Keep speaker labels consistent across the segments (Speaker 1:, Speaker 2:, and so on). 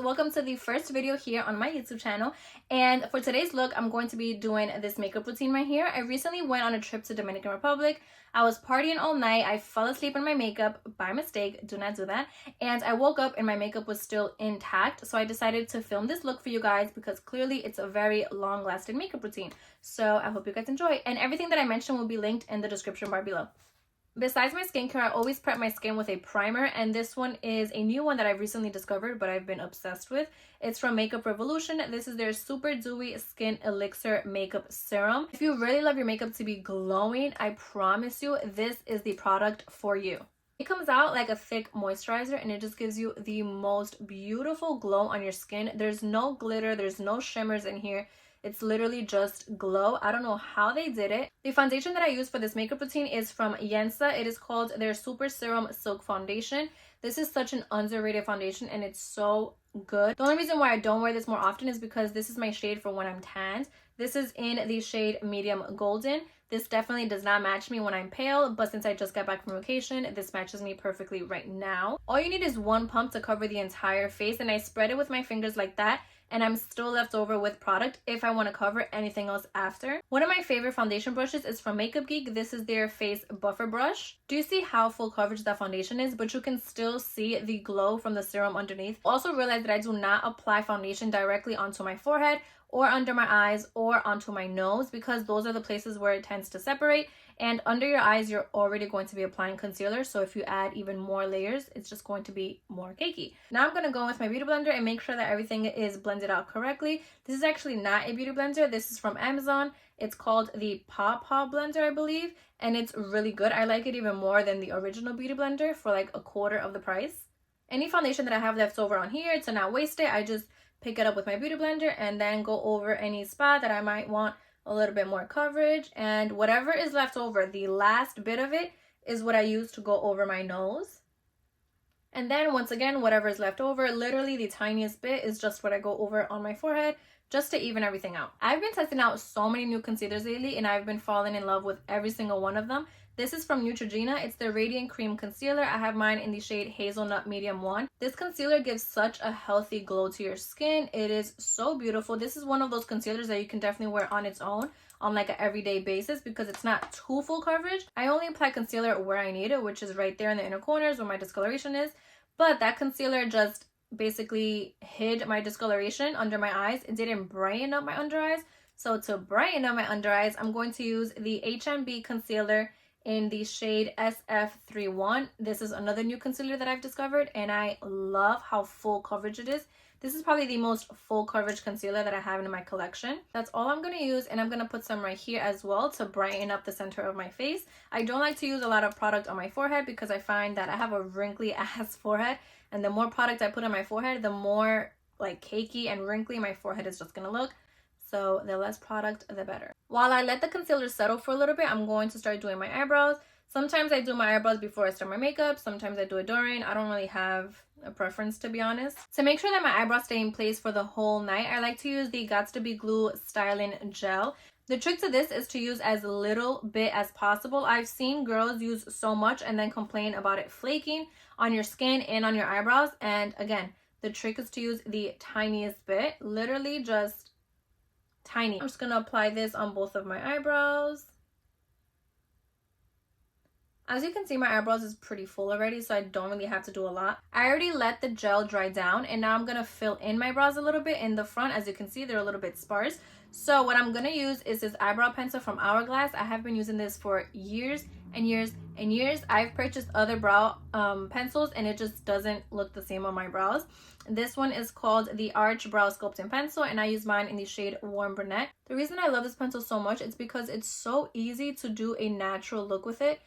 Speaker 1: welcome to the first video here on my YouTube channel. And for today's look, I'm going to be doing this makeup routine right here. I recently went on a trip to Dominican Republic. I was partying all night. I fell asleep in my makeup by mistake. Do not do that. And I woke up and my makeup was still intact. So I decided to film this look for you guys because clearly it's a very long-lasting makeup routine. So I hope you guys enjoy. And everything that I mentioned will be linked in the description bar below. Besides my skincare, I always prep my skin with a primer, and this one is a new one that I've recently discovered, but I've been obsessed with. It's from Makeup Revolution. This is their Super Dewy Skin Elixir Makeup Serum. If you really love your makeup to be glowing, I promise you, this is the product for you. It comes out like a thick moisturizer, and it just gives you the most beautiful glow on your skin. There's no glitter, there's no shimmers in here. It's literally just glow. I don't know how they did it. The foundation that I use for this makeup routine is from Yensa. It is called their Super Serum Silk Foundation. This is such an underrated foundation and it's so good. The only reason why I don't wear this more often is because this is my shade for when I'm tanned. This is in the shade Medium Golden. This definitely does not match me when I'm pale, but since I just got back from vacation, this matches me perfectly right now. All you need is one pump to cover the entire face, and I spread it with my fingers like that, and I'm still left over with product if I want to cover anything else after. One of my favorite foundation brushes is from Makeup Geek. This is their face buffer brush. Do you see how full coverage that foundation is? But you can still see the glow from the serum underneath. Also realize that I do not apply foundation directly onto my forehead or under my eyes or onto my nose, because those are the places where it tends to separate, and under your eyes you're already going to be applying concealer, so if you add even more layers it's just going to be more cakey. Now I'm going to go with my beauty blender and make sure that everything is blended out correctly. This is actually not a beauty blender. This is from Amazon. It's called the Paw blender, I believe, and it's really good. I like it even more than the original beauty blender for like a quarter of the price. Any foundation that I have left over on here, to not waste it, I just pick it up with my beauty blender and then go over any spot that I might want a little bit more coverage, and whatever is left over, the last bit of it, is what I use to go over my nose. And then once again, whatever is left over, literally the tiniest bit, is just what I go over on my forehead just to even everything out. I've been testing out so many new concealers lately and I've been falling in love with every single one of them. This is from Neutrogena. It's the Radiant Cream Concealer. I have mine in the shade Hazelnut Medium 1. This concealer gives such a healthy glow to your skin. It is so beautiful. This is one of those concealers that you can definitely wear on its own on like an everyday basis because it's not too full coverage. I only apply concealer where I need it, which is right there in the inner corners where my discoloration is. But that concealer just basically hid my discoloration under my eyes. It didn't brighten up my under eyes. So to brighten up my under eyes, I'm going to use the HMB concealer in the shade SF31. This is another new concealer that I've discovered and I love how full coverage it is. This is probably the most full coverage concealer that I have in my collection. That's all I'm going to use, and I'm going to put some right here as well to brighten up the center of my face. I don't like to use a lot of product on my forehead because I find that I have a wrinkly ass forehead, and the more product I put on my forehead, the more like cakey and wrinkly my forehead is just going to look. So the less product, the better. While I let the concealer settle for a little bit, I'm going to start doing my eyebrows. Sometimes I do my eyebrows before I start my makeup. Sometimes I do it during. I don't really have a preference, to be honest. To make sure that my eyebrows stay in place for the whole night, I like to use the Got2b Glue Styling Gel. The trick to this is to use as little bit as possible. I've seen girls use so much and then complain about it flaking on your skin and on your eyebrows. And again, the trick is to use the tiniest bit, literally just tiny. I'm just going to apply this on both of my eyebrows. As you can see, my eyebrows is pretty full already, so I don't really have to do a lot. I already let the gel dry down, and now I'm going to fill in my brows a little bit in the front. As you can see, they're a little bit sparse. So what I'm going to use is this eyebrow pencil from Hourglass. I have been using this for years and years and years. I've purchased other brow pencils, and it just doesn't look the same on my brows. This one is called the Arch Brow Sculpting Pencil, and I use mine in the shade Warm Brunette. The reason I love this pencil so much is because it's so easy to do a natural look with it.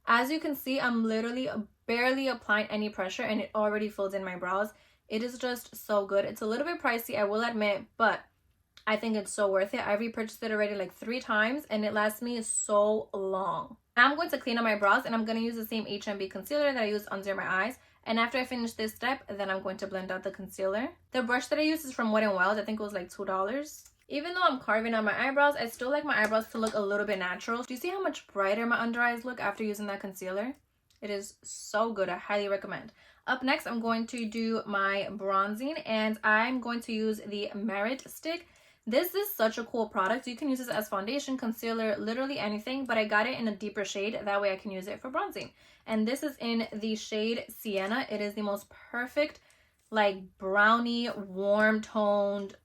Speaker 1: As you can see, I'm literally barely applying any pressure and it already fills in my brows. It is just so good. It's a little bit pricey, I will admit, but I think it's so worth it. I've repurchased it already like 3 times and it lasts me so long. Now I'm going to clean up my brows and I'm going to use the same HMB concealer that I used under my eyes. And after I finish this step, then I'm going to blend out the concealer. The brush that I use is from Wet n Wild. I think it was like $2. Even though I'm carving on my eyebrows, I still like my eyebrows to look a little bit natural. Do you see how much brighter my under eyes look after using that concealer? It is so good. I highly recommend. Up next, I'm going to do my bronzing, and I'm going to use the Merit Stick. This is such a cool product. You can use this as foundation, concealer, literally anything, but I got it in a deeper shade. That way I can use it for bronzing. And this is in the shade Sienna. It is the most perfect, like, brownie, warm toned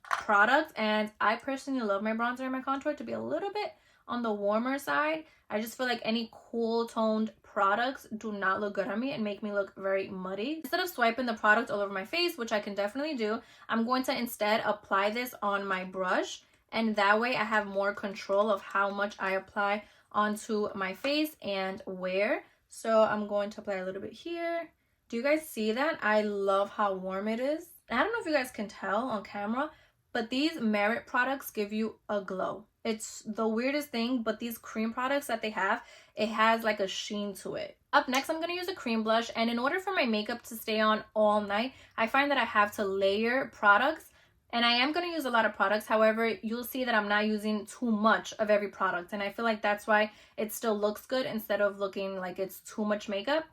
Speaker 1: product. And I personally love my bronzer and my contour to be a little bit on the warmer side. I just feel like any cool toned products do not look good on me and make me look very muddy. Instead of swiping the product all over my face, which I can definitely do, I'm going to instead apply this on my brush, and that way I have more control of how much I apply onto my face and where. So I'm going to apply a little bit here. Do you guys see that? I love how warm it is. I don't know if you guys can tell on camera, but these Merit products give you a glow. It's the weirdest thing, but these cream products that they have, it has like a sheen to it. Up next, I'm going to use a cream blush, and in order for my makeup to stay on all night, I find that I have to layer products, and I am going to use a lot of products. However, you'll see that I'm not using too much of every product, and I feel like that's why it still looks good instead of looking like it's too much makeup.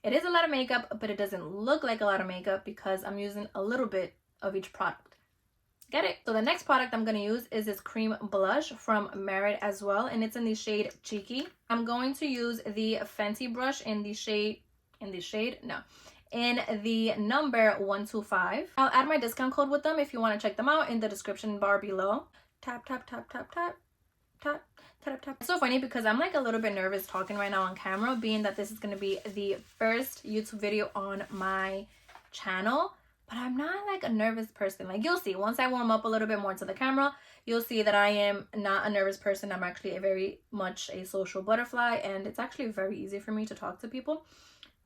Speaker 1: It is a lot of makeup, but it doesn't look like a lot of makeup because I'm using a little bit of each product. Get it? So the next product I'm going to use is this cream blush from Merit as well, and it's in the shade Cheeky. I'm going to use the Fenty brush in the number 125. I'll add my discount code with them if you want to check them out in the description bar below. Tap, tap, tap, tap, tap, tap. Tap, tap. It's so funny because I'm like a little bit nervous talking right now on camera, being that this is going to be the first YouTube video on my channel. But I'm not like a nervous person. Like, you'll see once I warm up a little bit more to the camera, you'll see that I am not a nervous person. I'm actually very much a social butterfly, and it's actually very easy for me to talk to people.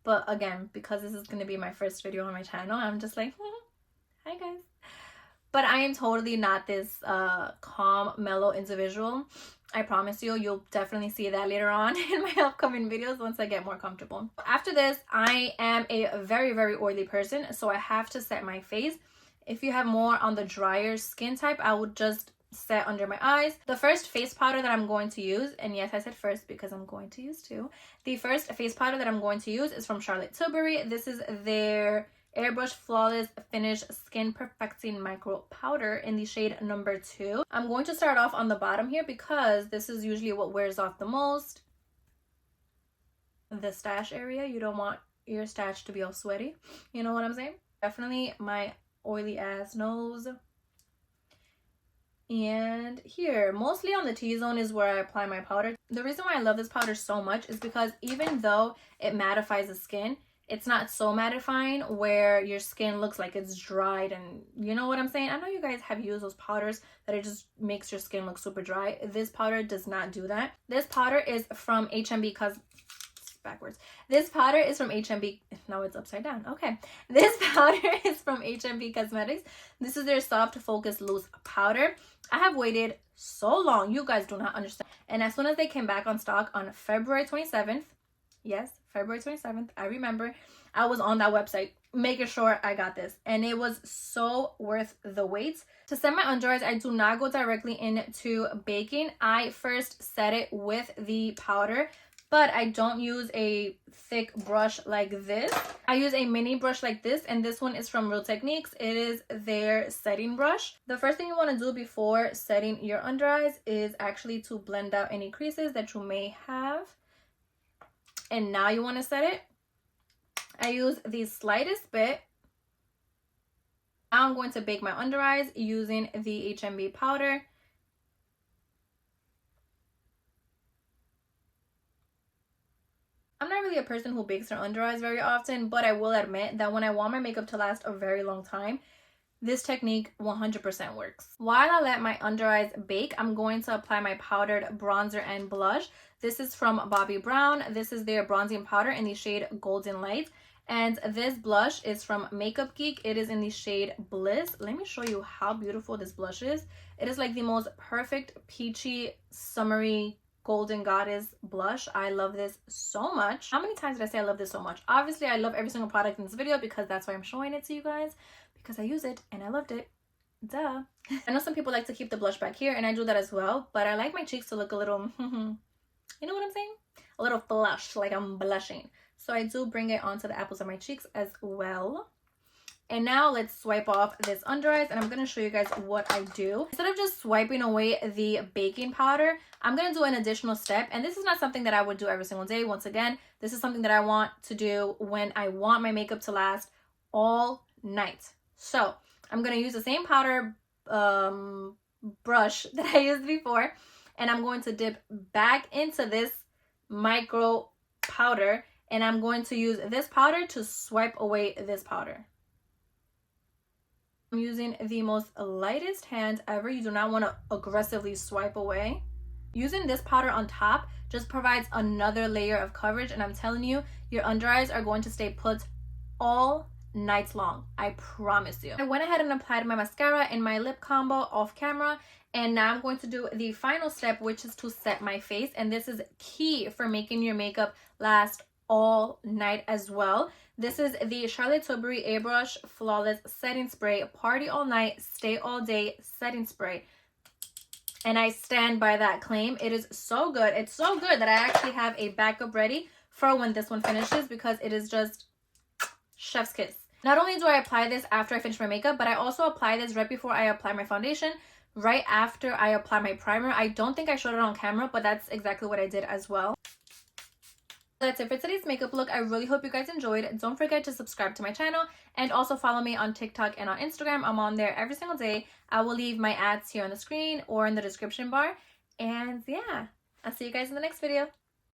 Speaker 1: But again, because this is going to be my first video on my channel, I'm just like, hi guys. But I am totally not this calm, mellow individual. I promise you, you'll definitely see that later on in my upcoming videos once I get more comfortable. After this, I am a very, very oily person, so I have to set my face. If you have more on the drier skin type, I would just set under my eyes. The first face powder that I'm going to use, and yes, I said first because I'm going to use two. The first face powder that I'm going to use is from Charlotte Tilbury. This is their Airbrush Flawless Finish Skin Perfecting Micro Powder in the shade number 2. I'm going to start off on the bottom here because this is usually what wears off the most. The stash area. You don't want your stash to be all sweaty. You know what I'm saying? Definitely my oily ass nose. And here, mostly on the T-zone is where I apply my powder. The reason why I love this powder so much is because even though it mattifies the skin, it's not so mattifying where your skin looks like it's dried, and you know what I'm saying? I know you guys have used those powders that it just makes your skin look super dry. This powder does not do that. This powder is from HMB backwards. This powder is from HMB. No, it's upside down. Okay. This powder is from HMB Cosmetics. This is their Soft Focus Loose Powder. I have waited so long. You guys do not understand. And as soon as they came back on stock on February 27th, yes, February 27th, I remember, I was on that website making sure I got this, and it was so worth the wait. To set my under eyes, I do not go directly into baking. I first set it with the powder, but I don't use a thick brush like this. I use a mini brush like this, and this one is from Real Techniques. It is their setting brush. The first thing you want to do before setting your under eyes is actually to blend out any creases that you may have. And now you want to set it. I use the slightest bit. Now I'm going to bake my under eyes using the HMB powder. I'm not really a person who bakes their under eyes very often, but I will admit that when I want my makeup to last a very long time, this technique 100% works. While I let my under eyes bake, I'm going to apply my powdered bronzer and blush. This is from Bobbi Brown. This is their bronzing powder in the shade Golden Light. And this blush is from Makeup Geek. It is in the shade Bliss. Let me show you how beautiful this blush is. It is like the most perfect peachy, summery, golden goddess blush. I love this so much. How many times did I say I love this so much? Obviously, I love every single product in this video because that's why I'm showing it to you guys. Because I use it and I loved it. Duh. I know some people like to keep the blush back here, and I do that as well. But I like my cheeks to look a little, you know what I'm saying? A little flush, like I'm blushing. so I do bring it onto the apples of my cheeks as well. And now let's swipe off this under eyes, and I'm going to show you guys what I do. Instead of just swiping away the baking powder, I'm going to do an additional step. And this is not something that I would do every single day. Once again, this is something that I want to do when I want my makeup to last all night. So I'm going to use the same powder brush that I used before, and I'm going to dip back into this micro powder, and I'm going to use this powder to swipe away this powder. I'm using the most lightest hand ever. You do not want to aggressively swipe away. Using this powder on top just provides another layer of coverage, and I'm telling you, your under eyes are going to stay put all night long. I promise you. I went ahead and applied my mascara and my lip combo off camera, and now I'm going to do the final step, which is to set my face, and this is key for making your makeup last all night as well. This is the Charlotte Tilbury Airbrush Flawless Setting Spray Party All Night, Stay All Day Setting Spray. And I stand by that claim. It is so good. It's so good that I actually have a backup ready for when this one finishes, because it is just chef's kiss. Not only do I apply this after I finish my makeup, but I also apply this right before I apply my foundation, right after I apply my primer. I don't think I showed it on camera, but that's exactly what I did as well. That's it for today's makeup look. I really hope you guys enjoyed. Don't forget to subscribe to my channel, and also follow me on TikTok and on Instagram. I'm on there every single day. I will leave my ads here on the screen or in the description bar. And yeah, I'll see you guys in the next video.